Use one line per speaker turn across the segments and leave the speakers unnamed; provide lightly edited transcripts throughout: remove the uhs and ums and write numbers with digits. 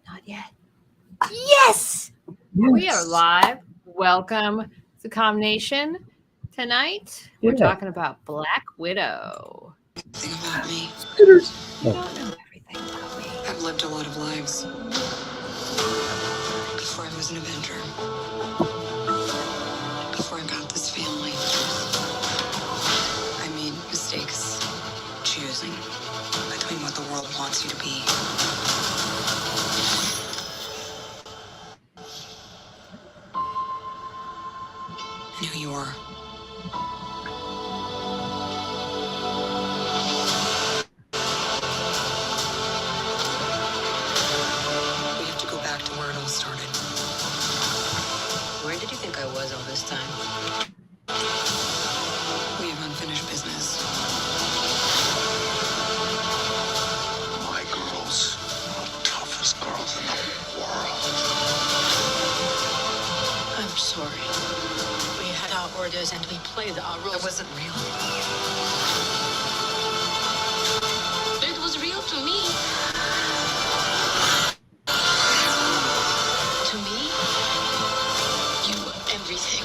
Not yet. Yes! We are live. Welcome to Combination. Tonight, we're talking about Black Widow.
Everything about me.
You don't know everything about me.
I've lived a lot of lives. Before I was an Avenger. Before I got this family. I made mistakes. Choosing between what the world wants you to be. And who you are. We have to go back to where it all started.
Where did you think I was all this time?
We have unfinished business.
My girls are the toughest girls in the world.
I'm sorry. We had our orders and we played our roles.
It wasn't real.
It was real to me. To me, you were everything.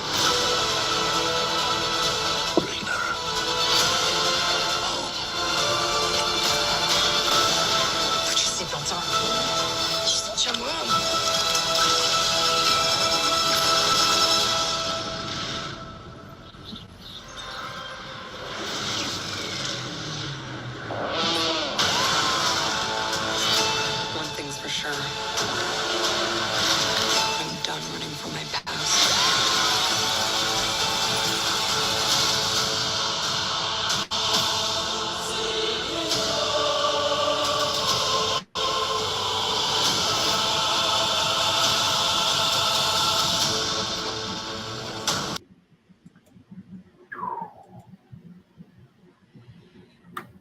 Bring her home.
Put your seatbelts on. She's such a mom. One thing's for sure. I'm done running from my past.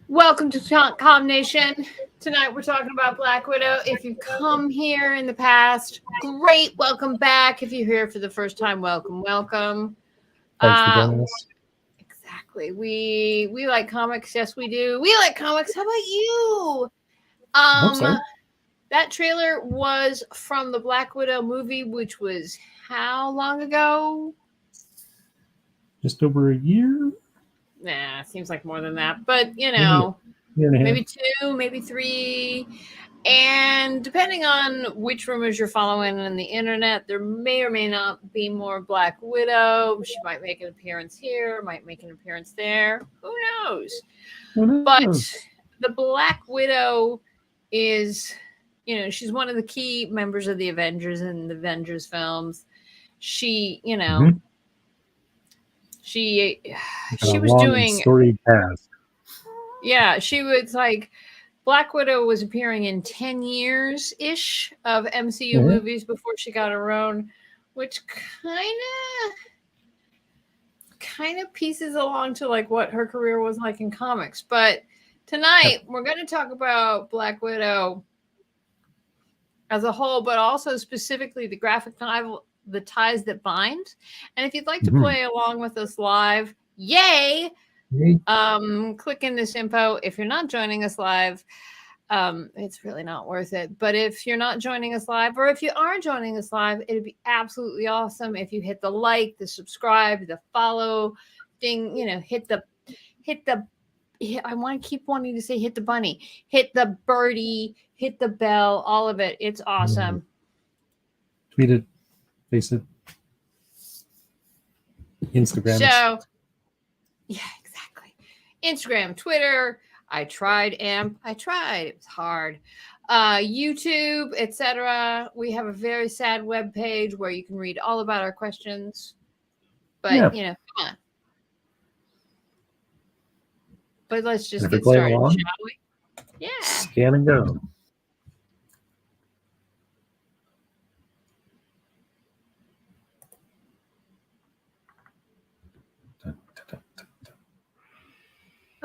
Welcome to Combination. Tonight, we're talking about Black Widow. If you've come here in the past, great. Welcome back. If you're here for the first time, welcome.
Thanks for joining us.
Exactly. We like comics. Yes, we do. We like comics. How about you?
I hope so.
That trailer was from the Black Widow movie, which was how long ago?
Just over a year?
Nah, seems like more than that. But, you know,
Year and a half.
maybe 2, maybe 3. And depending on which rumors you're following on the internet, there may or may not be more Black Widow. She might make an appearance here, might make an appearance there. Who knows?
Who knows?
But the Black Widow is, you know, she's one of the key members of the Avengers in the Avengers films. She, you know,
Mhm.
she
Got a
was
long and
doing,
storied past.
yeah, she was like, Black Widow was appearing in 10 years-ish of MCU
Mhm.
movies before she got her own, which kind of pieces along to like what her career was like in comics. But tonight we're going to talk about Black Widow as a whole, but also specifically the graphic novel, The Ties That Bind. And if you'd like to
Mhm.
play along with us live, yay!
Yay.
Click in this info. If you're not joining us live, it's really not worth it. But if you're not joining us live, or if you are joining us live, it'd be absolutely awesome if you hit the like, the subscribe, the follow thing, you know, hit the I want to keep wanting to say hit the bunny, hit the birdie, hit the bell, all of it. It's awesome.
Tweet it, face it, Instagram it.
So, yeah, exactly. Instagram, Twitter. I tried AMP. It was hard. YouTube, etc. We have a very sad webpage where you can read all about our questions. But,
Yeah.
you know, come on. But let's just
If we
get
play
started,
along,
shall we? Yeah.
scan and go. Dun, dun, dun, dun, dun.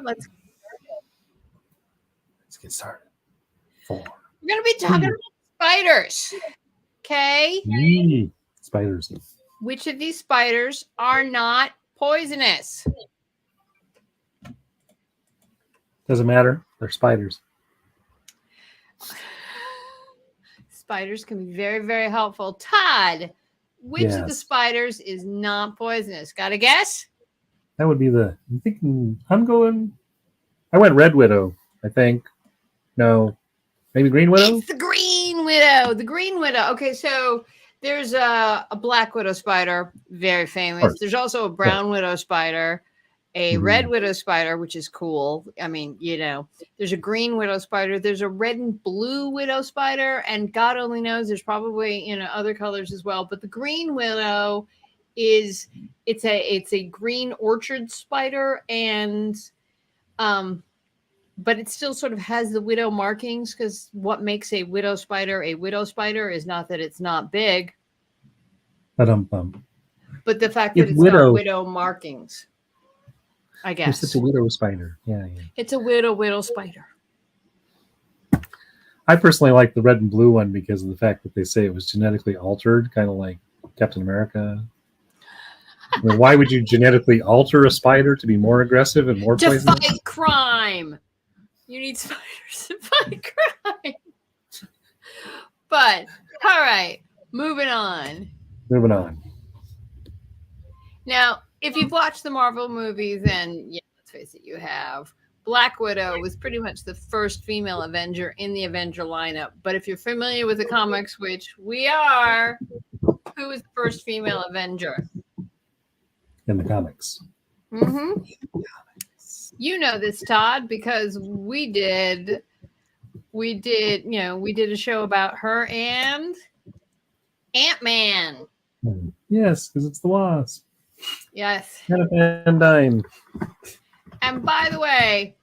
Let's.
Let's get started. 4.
We're going to be talking about spiders. Okay.
Yee. Spiders.
Which of these spiders are not poisonous?
Doesn't matter. They're spiders.
Spiders can be very, very helpful. Todd, which of the
Yes.
spiders is not poisonous? Got a guess?
That would be the. I'm thinking. I went Red Widow. I think. No, maybe Green Widow.
It's the Green Widow. The Green Widow. Okay, so there's a Black Widow spider, very famous. There's also a Brown Widow spider, a Red Widow spider, which is cool. I mean, there's a Green Widow spider. There's a red and blue Widow spider, and God only knows there's probably other colors as well. But the Green Widow it's a green orchard spider, and but it still sort of has the widow markings, because what makes a widow spider is not that it's not big, but the fact that it's got widow markings, I guess.
It's such a widow spider. Yeah.
It's a widow spider.
I personally like the red and blue one because of the fact that they say it was genetically altered, kind of like Captain America. I mean, why would you genetically alter a spider to be more aggressive and more poisonous?
To fight crime. You need spiders to fight crime. But, all right, moving on. Now, if you've watched the Marvel movies, and let's face it, you have. Black Widow was pretty much the first female Avenger in the Avenger lineup. But if you're familiar with the comics, which we are, who was the first female Avenger?
In the comics.
Mm-hmm. You know this, Todd, because we did a show about her and Ant-Man.
Yes, because it's the Wasp.
Yes.
And Dine.
And by the way,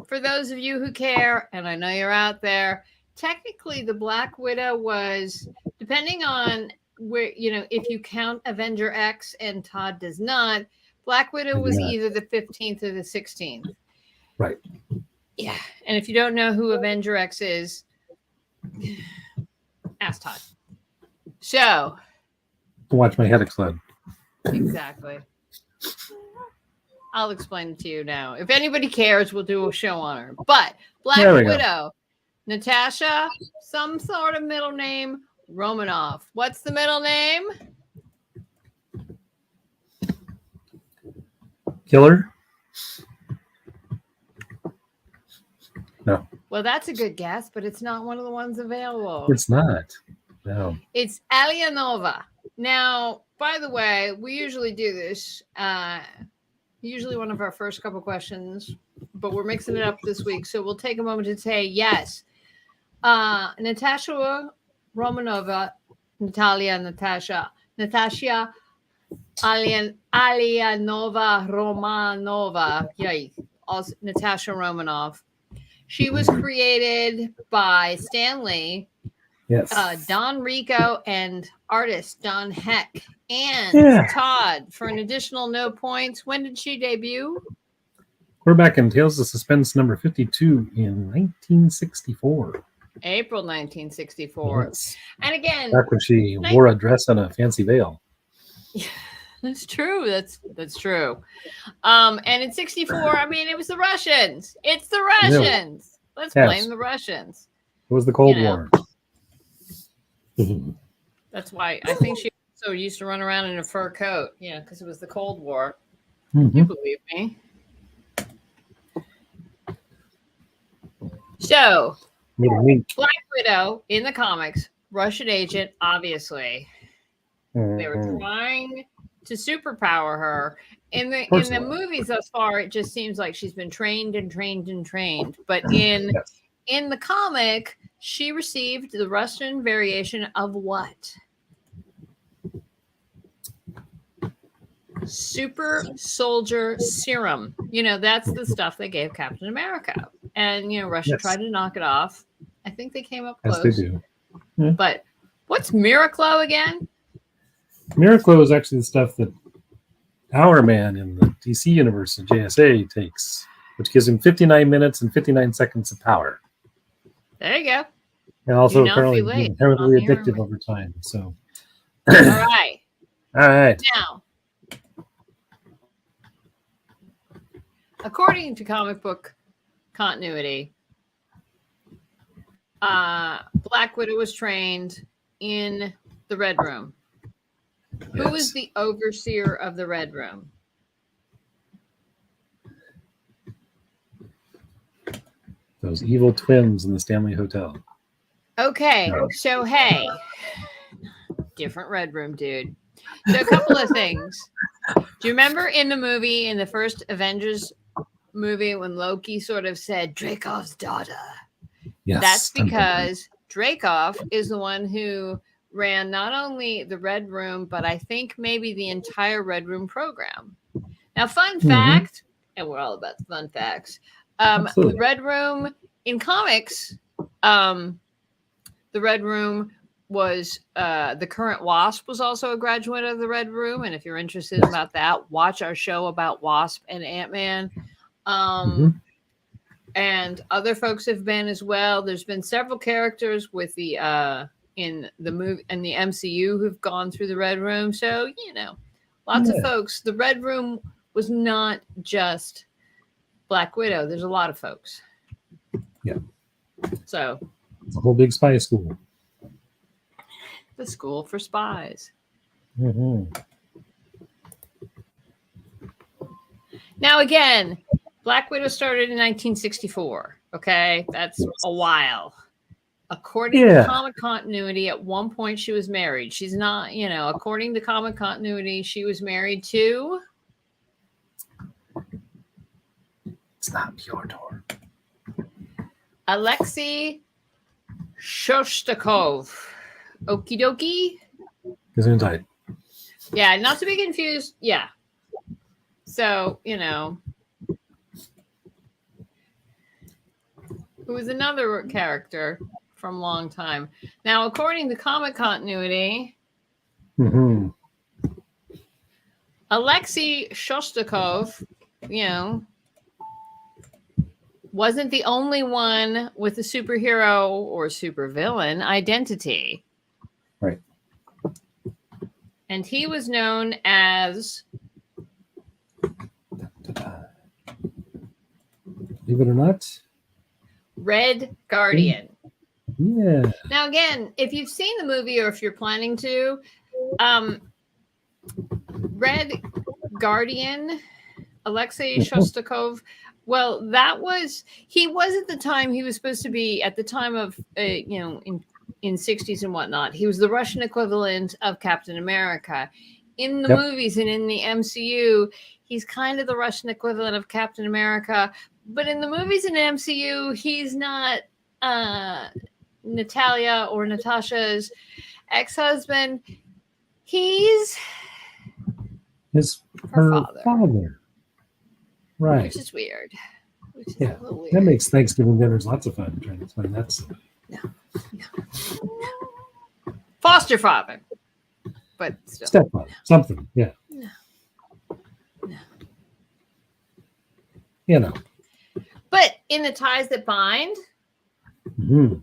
for those of you who care, and I know you're out there, technically the Black Widow was, depending on where, if you count Avenger X and Todd does not, Black Widow was either the 15th or the 16th.
Right.
Yeah. And if you don't know who Avenger X is, ask Todd. So.
Watch my head explode.
Exactly. I'll explain it to you now. If anybody cares, we'll do a show on her. But Black Widow, Natasha, some sort of middle name, Romanoff. What's the middle name?
Killer? No.
Well, that's a good guess, but it's not one of the ones available.
It's not. No.
It's Alianova. Now, by the way, we usually do this. Usually one of our first couple questions, but we're mixing it up this week. So we'll take a moment to say yes. Natasha Romanova, Natasha Alianova Romanova. Yay. Also, Natasha Romanoff. She was created by Stan Lee, Don Rico, and artist Don Heck. And Todd, for an additional no points, when did she debut?
We're back in Tales of Suspense number 52 in 1964.
April 1964.
Yes.
And again,
back when she wore a dress and a fancy veil.
Yeah, that's true. That's true. And in 64, I mean, it was the Russians. It's the Russians. Let's blame the Russians.
It was the Cold War.
That's why I think she also used to run around in a fur coat. Yeah, because it was the Cold War.
Mm-hmm.
You believe me? So, Black Widow in the comics, Russian agent, obviously.
Mm-hmm.
They were trying to superpower her. In the movies thus far, it just seems like she's been trained. But in the comic, she received the Russian variation of what? Super soldier serum. That's the stuff they gave Captain America. And, Russia tried to knock it off. I think they came up close.
Yes, they do. Yeah.
But what's Miraclo again?
Miraclo is actually the stuff that Power Man in the DC universe of JSA takes, which gives him 59 minutes and 59 seconds of power.
There you go.
And also apparently inherently addictive over time. So,
all right. Now, according to comic book continuity, Black Widow was trained in the Red Room. Who was the overseer of the Red Room?
Those evil twins in the Stanley Hotel.
Okay,
No.
so hey, different Red Room, dude. So a couple of things. Do you remember in the movie, in the first Avengers movie, when Loki sort of said Dracov's daughter?
Yes.
That's because Dracov is the one who ran not only the Red Room, but I think maybe the entire Red Room program. Now, fun fact, and we're all about the fun facts. The Red Room in comics, the Red Room was the current Wasp was also a graduate of the Red Room. And if you're interested about that, watch our show about Wasp and Ant-Man. And other folks have been as well. There's been several characters with the in the movie and the MCU who've gone through the Red Room. So, you know, lots of folks. The Red Room was not just Black Widow. There's a lot of folks.
Yeah.
So
it's a whole big spy school.
The school for spies. Now, again, Black Widow started in 1964. Okay, that's a while. According to comic continuity, at one point she was married. She's not, you know, according to comic continuity, she was married to.
It's not Pyotr.
Alexei Shostakov. Okie dokie.
Gesundheit.
Yeah, not to be confused. Yeah. So, you know, who was another character from a long time. Now, according to comic continuity, Alexei Shostakov, you know, wasn't the only one with a superhero or supervillain identity.
Right.
And he was known as...
Believe it or not,
Red Guardian.
Yeah.
Now, again, if you've seen the movie or if you're planning to, Red Guardian, Alexei Shostakov, well, he was at the time, he was supposed to be at the time of, you know, in 60s and whatnot. He was the Russian equivalent of Captain America. In the movies and in the MCU, he's kind of the Russian equivalent of Captain America. But in the movies and MCU, he's not Natalia or Natasha's ex-husband. He's
her father. Right.
Which is weird. Which is
Yeah.
a little weird.
That makes Thanksgiving dinners lots of fun, trying to explain that.
No. Foster father. But still.
Stepfather. Something. Yeah.
No.
You know.
But in the ties that bind, the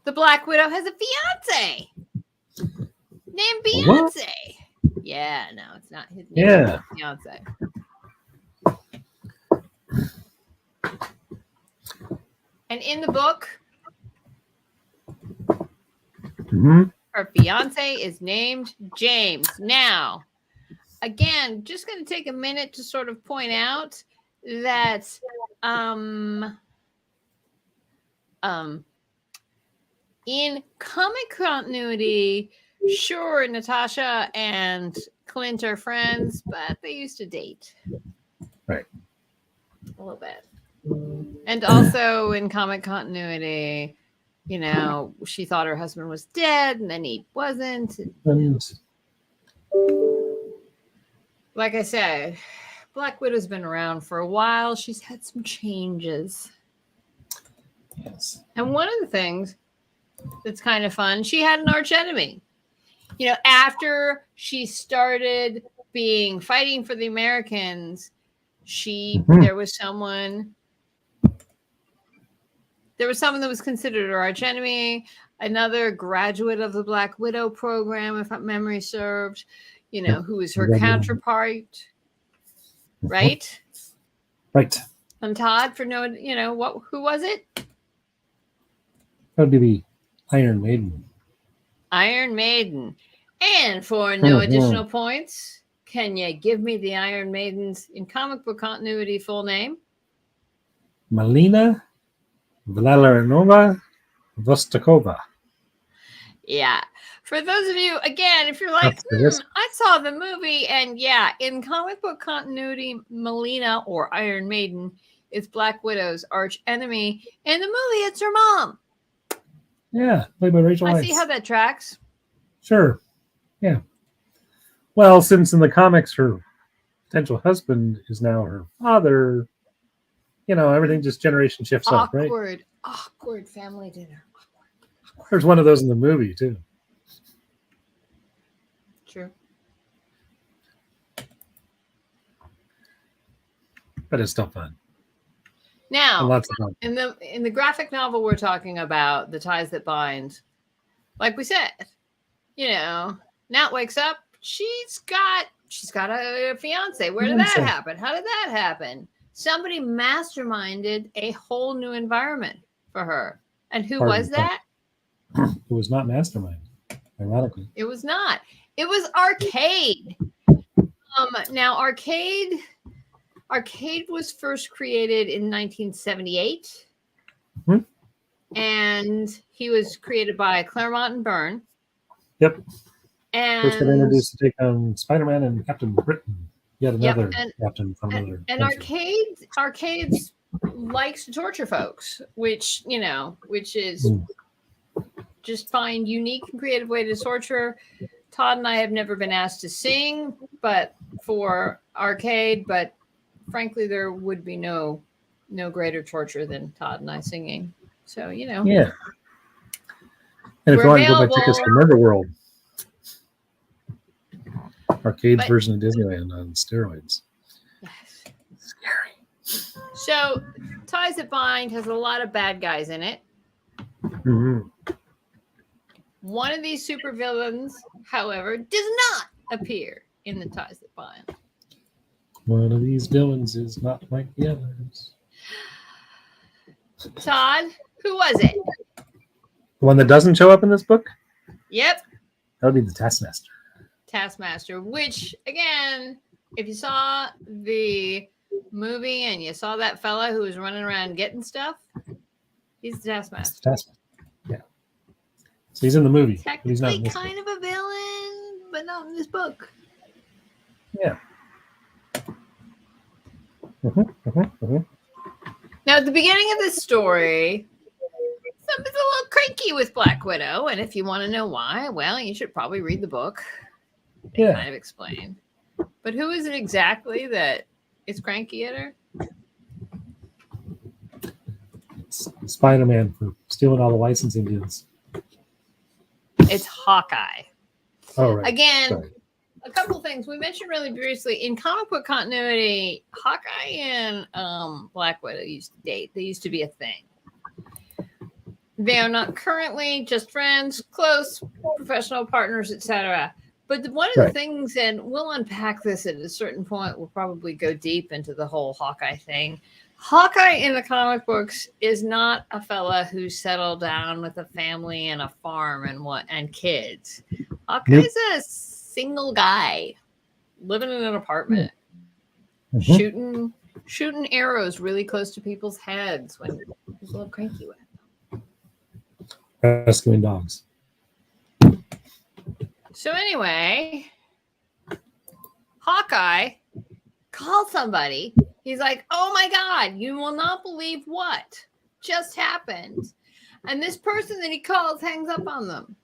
Black Widow has a fiance named Beyonce.
What?
Yeah, no, it's not his name.
Yeah.
Beyonce. And in the book, her fiance is named James. Now, again, just going to take a minute to sort of point out that in comic continuity, sure, Natasha and Clint are friends, but they used to date.
Right.
A little bit. And also in comic continuity, you know, she thought her husband was dead and then he wasn't.
And
like I said, Black Widow's been around for a while. She's had some changes.
yes.
And one of the things that's kind of fun, she had an arch enemy. You know, after she started fighting for the Americans, there was someone that was considered her arch enemy, another graduate of the Black Widow program, if memory served, you know, who was her counterpart, right?
Right.
And Todd, for no, you know, who was it?
That would be the Iron Maiden.
Iron Maiden. And for no
Mhm.
additional points, can you give me the Iron Maiden's in comic book continuity full name?
Malina Valeranova Vostokova.
Yeah. For those of you, again, if you're like,
That's the risk.
I saw the movie, and yeah, in comic book continuity, Melina or Iron Maiden is Black Widow's arch enemy. In the movie, it's her mom.
Yeah, played by Rachel
I
Weisz.
see how that tracks.
Sure. Yeah. Well, since in the comics her potential husband is now her father, everything just generation shifts up, right?
Awkward family dinner.
There's one of those in the movie too.
True.
But it's still fun.
Now,
And lots of fun.
in the graphic novel we're talking about, The Ties That Bind, like we said, Nat wakes up, she's got a fiance. Where did that happen? How did that happen? Somebody masterminded a whole new environment for her. And who was that?
It was not Mastermind, ironically.
It was not. It was Arcade. Now Arcade was first created in 1978.
Mhm.
And he was created by Claremont and Byrne.
Yep.
And
First got introduced to take on Spider-Man and Captain Britain. Yet another captain from another country.
Arcades likes to torture folks, which is just find unique and creative way to torture. Todd and I have never been asked to sing, but for Arcade, but frankly, there would be no greater torture than Todd and I singing. So,
Yeah. And if you want to go buy tickets to Murder World, Arcade's version of Disneyland on steroids.
Yes.
Scary.
So, Ties That Bind has a lot of bad guys in it.
Mm-hmm.
One of these supervillains, however, does not appear in the Ties That Bind.
One of these villains is not like the others.
Todd, who was it?
The one that doesn't show up in this book?
Yep.
That would be the Taskmaster.
Taskmaster, which, again, if you saw the movie and you saw that fella who was running around getting stuff, he's the Taskmaster.
Taskmaster. Yeah. So he's in the movie. But he's not
Technically
in this
kind
book.
of a villain, but not in this book.
Yeah.
Now, at the beginning of this story, something's a little cranky with Black Widow, and if you want to know why, well, you should probably read the book. They kind of explain. But who is it exactly that is cranky at her?
It's Spider-Man for stealing all the licensing deals.
It's Hawkeye.
Oh, right.
Again,
Sorry.
a couple things we mentioned really briefly in comic book continuity. Hawkeye and Black Widow used to date. They used to be a thing. They are not currently just friends, close, professional partners, etc. But one of the things, and we'll unpack this at a certain point, we'll probably go deep into the whole Hawkeye thing. Hawkeye in the comic books is not a fella who settled down with a family and a farm and kids. Hawkeye's a single guy living in an apartment, shooting arrows really close to people's heads when he's a little cranky with them.
Rescuing dogs.
So anyway, Hawkeye called somebody. He's like, oh my God, you will not believe what just happened. And this person that he calls hangs up on them.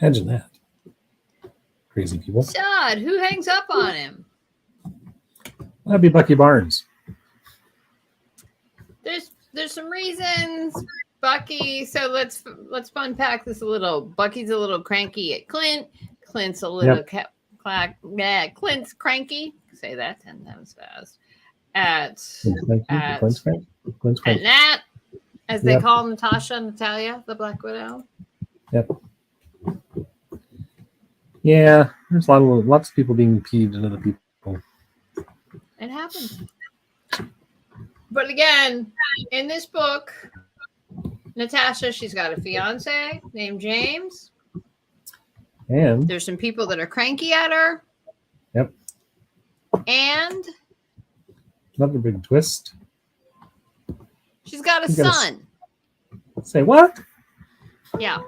Imagine that. Crazy people.
Todd, who hangs up on him?
That'd be Bucky Barnes.
There's some reasons. Bucky, so let's unpack this a little. Bucky's a little cranky at Clint. Clint's a little Clint's cranky. Say that 10 times fast. Clint's cranky. Nat, as they call Natasha, Natalia, the Black Widow.
Yep. Yeah, there's lots of people being peeved into the people.
It happens. But again, in this book, Natasha, she's got a fiance named James.
And
There's some people that are cranky at her.
yep,
And
another big twist.
she's got a
You got a
son.
Say what?
Yeah.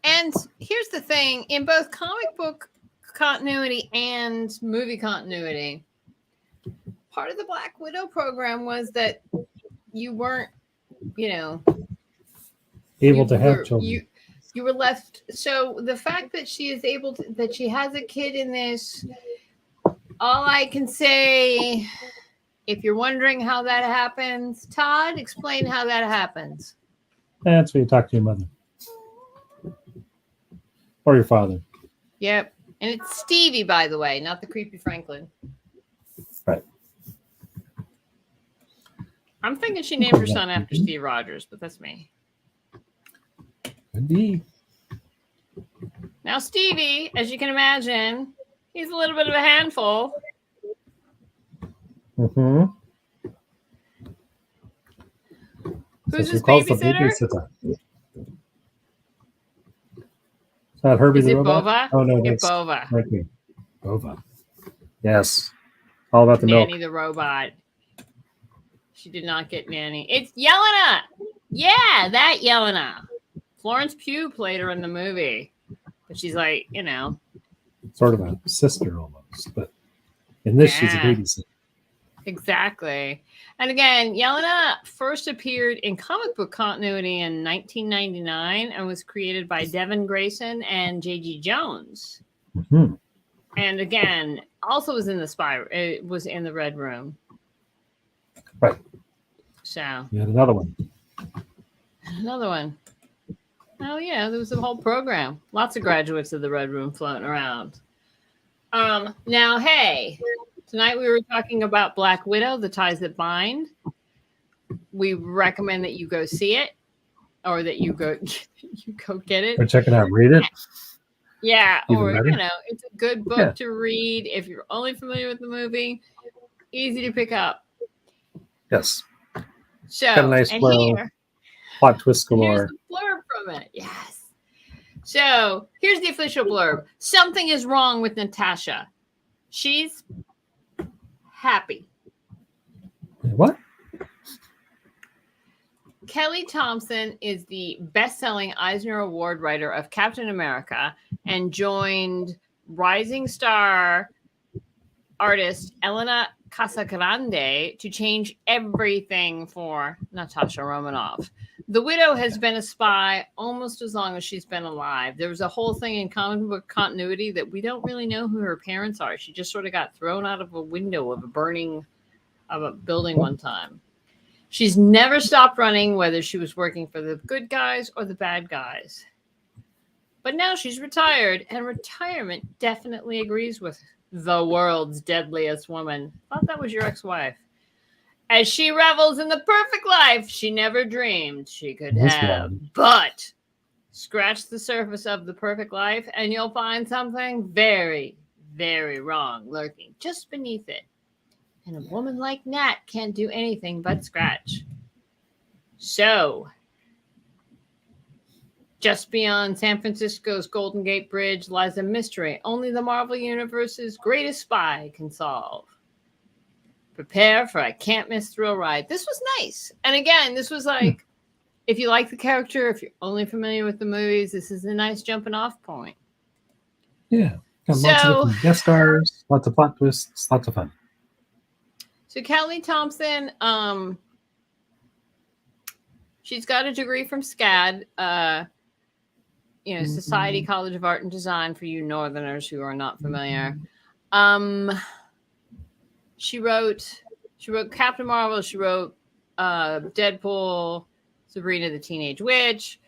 And here's the thing, in both comic book continuity and movie continuity, part of the Black Widow program was that you weren't,
Able to have children.
You were left. So the fact that she is able to, that she has a kid in this, all I can say, if you're wondering how that happens, Todd, explain how that happens.
That's when you talk to your mother. Or your father.
Yep. And it's Stevie, by the way, not the creepy Franklin.
Right.
I'm thinking she named her son after Steve Rogers, but that's me.
Indeed.
Now, Stevie, as you can imagine, he's a little bit of a handful.
Mm-hmm.
Who's his babysitter?
Is that Herbie
Is
the
it
robot?
Bova?
Oh, no,
It's
that's
Bova.
Frankie. Bova. Yes. All about the milk.
Nanny the robot. She did not get Nanny. It's Yelena. Yeah, that Yelena. Florence Pugh played her in the movie. But she's like,
Sort of a sister almost. But in this, she's a
Yeah.
babysitter.
Exactly. And again, Yelena first appeared in comic book continuity in 1999 and was created by Devin Grayson and J.G. Jones.
Mm-hmm.
And again, also was in the spy. It was in the Red Room.
Right.
So
You had another one.
another one. Oh yeah, there was a whole program. Lots of graduates of the Red Room floating around. Now, hey, tonight we were talking about Black Widow, The Ties That Bind. We recommend that you go see it, or that you go get it.
Or check it out. Read it.
Yeah,
Even
or
better.
it's a good book to read if you're only familiar with the movie. Easy to pick up.
Yes.
So,
Got a nice
and
little
here,
plot twist
here's
galore.
the blurb from it. Yes. So here's the official blurb. Something is wrong with Natasha. She's happy.
What?
Kelly Thompson is the best-selling Eisner Award writer of Captain America and joined rising star artist Elena Casagrande to change everything for Natasha Romanoff. The Widow has been a spy almost as long as she's been alive. There was a whole thing in comic book continuity that we don't really know who her parents are. She just sort of got thrown out of a window of a building one time. She's never stopped running, whether she was working for the good guys or the bad guys. But now she's retired, and retirement definitely agrees with the world's deadliest woman. Thought that was your ex-wife. As she revels in the perfect life she never dreamed she could
That's
have.
right.
But scratch the surface of the perfect life, and you'll find something very, very wrong lurking just beneath it. And a woman like Nat can't do anything but scratch. So, just beyond San Francisco's Golden Gate Bridge lies a mystery only the Marvel Universe's greatest spy can solve. Prepare for a can't-miss thrill ride. This was nice. And again, this was like, if you like the character, if you're only familiar with the movies, this is a nice jumping-off point.
Yeah. Got lots of
So,
different guest stars, lots of plot twists, lots of fun.
so Kelly Thompson, she's got a degree from SCAD, Society College of Art and Design for you Northerners who are not familiar. She wrote Captain Marvel. She wrote Deadpool, Sabrina the Teenage Witch.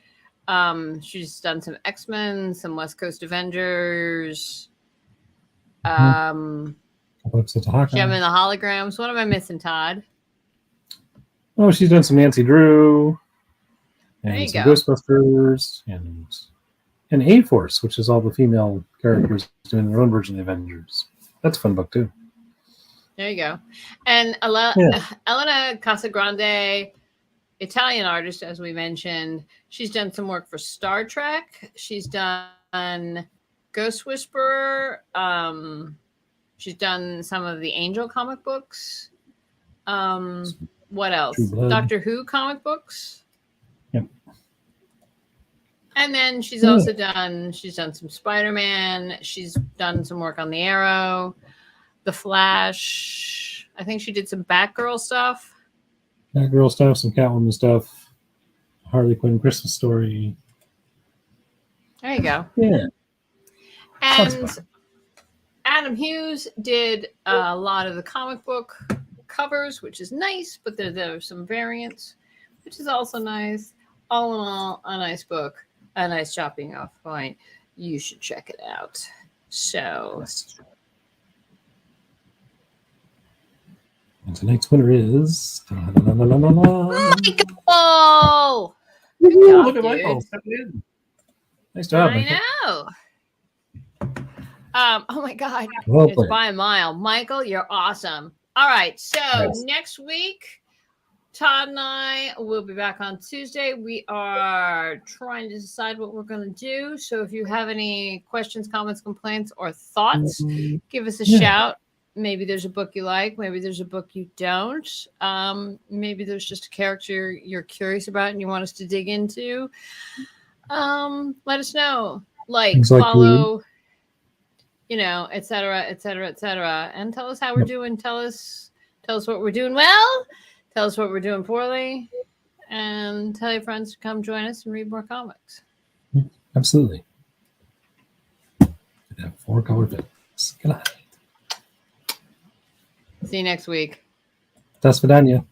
She's done some X-Men, some West Coast Avengers.
Episodes of Hawkeye.
Gem and the Holograms. What am I missing, Todd?
Oh, she's done some Nancy Drew.
There you
And some
go.
Ghostbusters. And A-Force, which is all the female characters doing their own version of the Avengers. That's a fun book, too.
There you go. And
Yeah.
Elena Casagrande, Italian artist, as we mentioned. She's done some work for Star Trek. She's done Ghost Whisperer. She's done some of the Angel comic books. What else?
True Blood.
Doctor Who comic books.
Yep.
And then she's also done some Spider-Man. She's done some work on the Arrow, the Flash. I think she did some Batgirl stuff.
Batgirl stuff, some Catwoman stuff, Harley Quinn Christmas story.
There you go.
Yeah. That's
And
fun.
Adam Hughes did a lot of the comic book covers, which is nice, but there are some variants, which is also nice. All in all, a nice book, a nice chopping off point. You should check it out. So,
And tonight's winner is.
Michael!
Woo-hoo,
job,
look at
dude.
Michael stepping in. Nice job, Michael.
I know. Oh my God.
Well
It's
played.
by a mile. Michael, you're awesome. All right. So
Yes.
next week, Todd and I will be back on Tuesday. We are trying to decide what we're going to do. So if you have any questions, comments, complaints, or thoughts, give us a
Yeah.
shout. Maybe there's a book you like. Maybe there's a book you don't. Maybe there's just a character you're curious about and you want us to dig into. Let us know. Like,
Exactly.
follow, et cetera, et cetera, et cetera. And tell us how we're doing. Tell us what we're doing well. Tell us what we're doing poorly. And tell your friends to come join us and read more comics.
Absolutely. Have 4 color bits. Good night.
See you next week.
Das Vidania.